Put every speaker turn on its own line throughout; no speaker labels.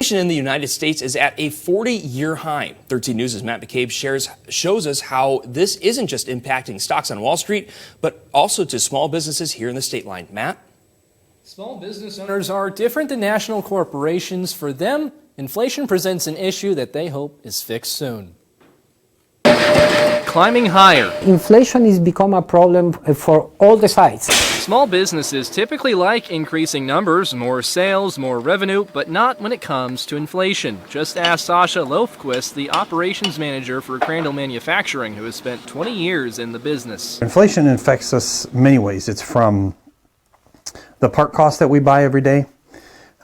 Inflation in the United States is at a 40-year high. 13 News' Matt McCabe shows us how this isn't just impacting stocks on Wall Street, but also to small businesses here in the state line. Matt?
Small business owners are different than national corporations. For them, inflation presents an issue that they hope is fixed soon. Climbing higher.
Inflation has become a problem for all the sides.
Small businesses typically like increasing numbers, more sales, more revenue, but not when it comes to inflation. Just ask Sasha Lofquist, the operations manager for Crandall Manufacturing, who has spent 20 years in the business.
Inflation affects us many ways. It's from the part cost that we buy every day.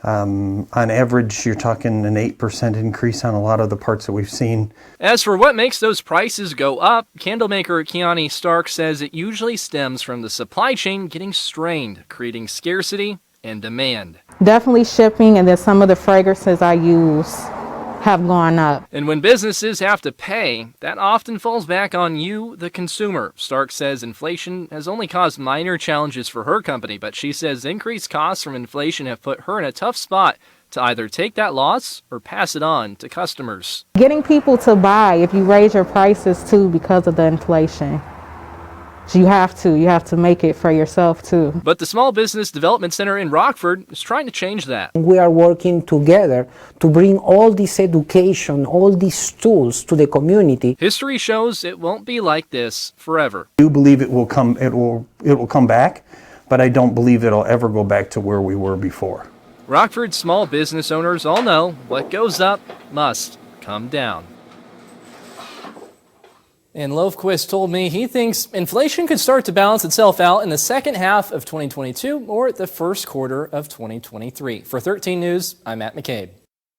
On average, you're talking an 8% increase on a lot of the parts that we've seen.
As for what makes those prices go up, candle maker Keyonia Starks says it usually stems from the supply chain getting strained, creating scarcity and demand.
Definitely shipping, and then some of the fragrances I use have gone up.
And when businesses have to pay, that often falls back on you, the consumer. Stark says inflation has only caused minor challenges for her company, but she says increased costs from inflation have put her in a tough spot to either take that loss or pass it on to customers.
Getting people to buy if you raise your prices too because of the inflation. You have to make it for yourself too.
But the Small Business Development Center in Rockford is trying to change that.
We are working together to bring all this education, all these tools to the community.
History shows it won't be like this forever.
I do believe it will come back, but I don't believe it'll ever go back to where we were before.
Rockford small business owners all know what goes up must come down. And Lofquist told me he thinks inflation could start to balance itself out in the second half of 2022 or the first quarter of 2023. For 13 News, I'm Matt McCabe.